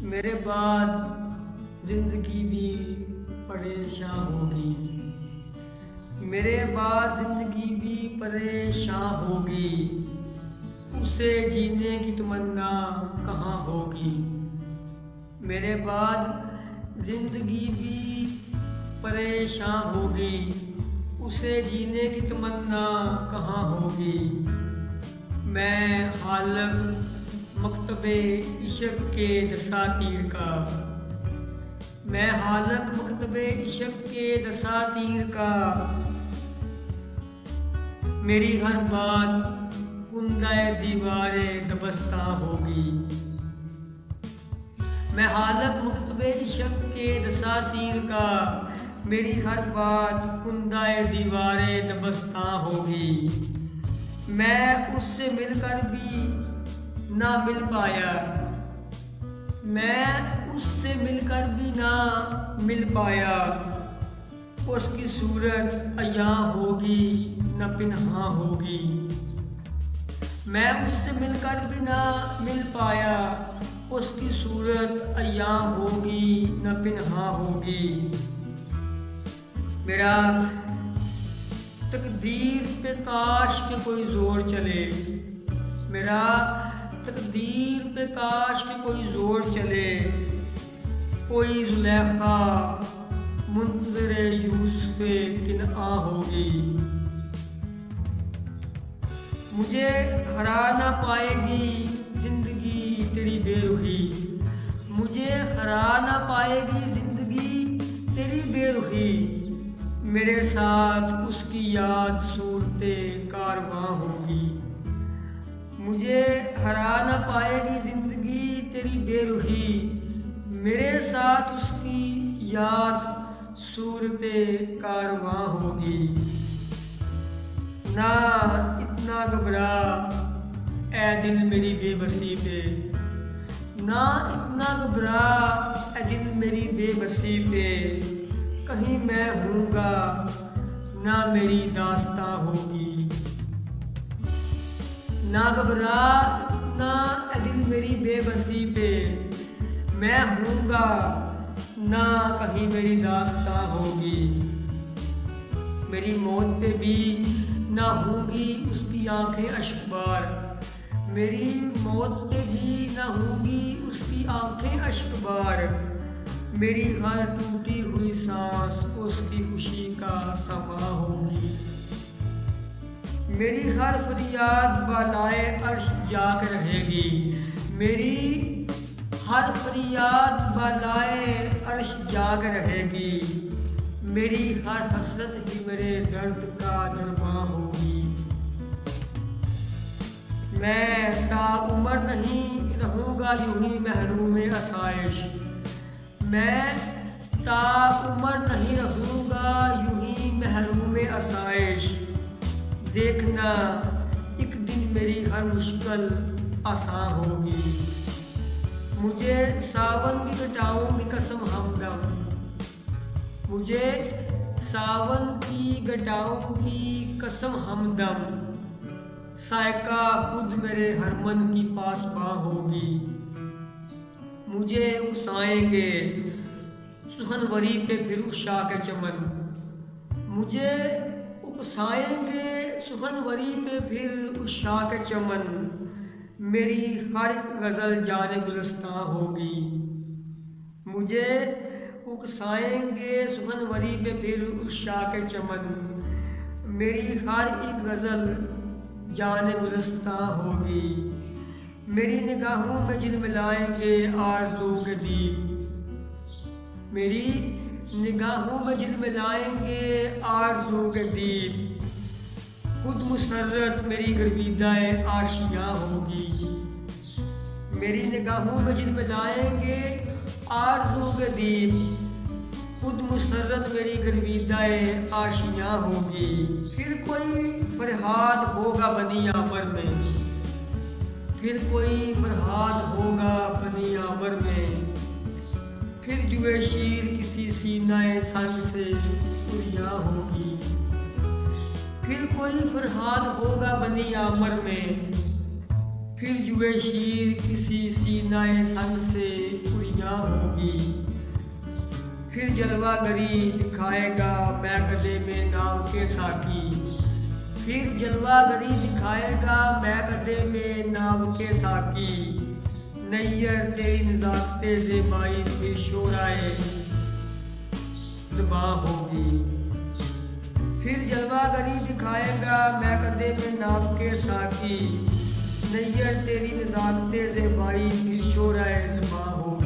मेरे बाद जिंदगी भी परेशान होगी। मेरे बाद जिंदगी भी परेशान होगी। उसे जीने की तमन्ना कहाँ होगी। मेरे बाद जिंदगी भी परेशान होगी। उसे जीने की तमन्ना कहाँ होगी। मैं हालक मकतबे इश्क के दसातीर का, मैं हालक मकतबे इश्क के दसातीर का। मेरी हर बात कुंदाए दीवारे दबस्ता होगी। मैं हालक मकतबे इश्क के दसातीर का। मेरी हर बात कुंदाए दीवारे दबस्ता होगी। मैं उससे मिलकर भी ना मिल पाया। मैं उससे मिलकर भी ना मिल पाया। उसकी सूरत अयां होगी न पिन्हा होगी। मैं उससे मिलकर भी ना मिल पाया। उसकी सूरत अयां होगी न पिन्हा होगी। मेरा तकदीर पे काश के कोई जोर चले। मेरा तकदीर पे काश के कोई जोर चले। कोई जुलेखा मुंतज़िर यूसुफ़े किनआ होगी। मुझे हरा ना पाएगी जिंदगी तेरी बेरुखी। मुझे हरा ना पाएगी जिंदगी तेरी बेरुखी। मेरे साथ उसकी याद सूरते कारवां होगी। मुझे हरा ना पाएगी जिंदगी तेरी बेरुखी। मेरे साथ उसकी याद सूरते कारवां होगी। ना इतना घबरा ऐ दिल मेरी बेबसी पे। ना इतना घबरा ऐ दिल मेरी बेबसी पे। कहीं मैं हूँगा ना मेरी दास्तां होगी। ना घबरा इतना ऐ दिल मेरी बेबसी पे। मैं हूँगा ना कहीं मेरी दास्तां होगी। मेरी मौत पे भी ना होंगी उसकी आंखें अश्कबार। मेरी मौत पे भी ना होंगी उसकी आंखें अश्कबार। मेरी हर टूटी हुई सांस उसकी खुशी का समा होगी। मेरी हर फरियाद बालाए अर्श जाग रहेगी। मेरी हर फरियाद बालाए अर्श जाग रहेगी। मेरी हर हसरत ही मेरे दर्द का दरबां होगी। मैं ताउम्र नहीं रहूँगा यूं ही महरूम आसाइश। मैं ताउम्र नहीं रहूँगा यूं ही महरूम आसाइश। देखना एक दिन मेरी हर मुश्किल आसान होगी। मुझे सावन की घटाओं की कसम हमदम। मुझे सावन की घटाओं की कसम हमदम। सायका खुद मेरे हरमन की पासबां होगी। मुझे उकसाएंगे सुखनवरी पे फिर उषा के चमन। मुझे उकसाएंगे सुखनवरी पे फिर उषा के चमन। मेरी हर गज़ल जाने गुलस्तां होगी। मुझे उकसाएंगे सुखनवरी पे फिर उषा के चमन। मेरी हर एक गज़ल जाने गुलस्तां होगी। मेरी निगाहों में झिलमिलाएंगे आरज़ू के दीप। मेरी निगाहों में झिलमिलाएंगे आरज़ू के दीप। खुद मुसर्रत मेरी गर्विदाए आशियाँ होगी। मेरी निगाहों में झिलमिलाएंगे आरज़ू के दीप। खुद मुसर्रत मेरी गर्विदाए आशियाँ होगी। फिर कोई फरहाद होगा बनी आमर में। फिर कोई फरहाद होगा बनी आमर में। फिर जुए शीर किसी सीनाए संग से उड़िया होगी। फिर कोई फरहाद होगा बनी आमर में। फिर जुए शीर किसी सीनाए संग से उड़ियाँ होगी। फिर जलवा गरी दिखाएगा मैं गले में नाव के साकी। फिर जलवा गरी दिखाएगा मैं गले में नाव के साकी। नैयर तेरी नजाकते से बाई फिर शोराए ज़ुबां होगी। फिर जलवा गरी दिखाएगा मैं गले में नाव के साकी। नैयर तेरी नजाकते से बाई फिर शोराए ज़ुबां होगी।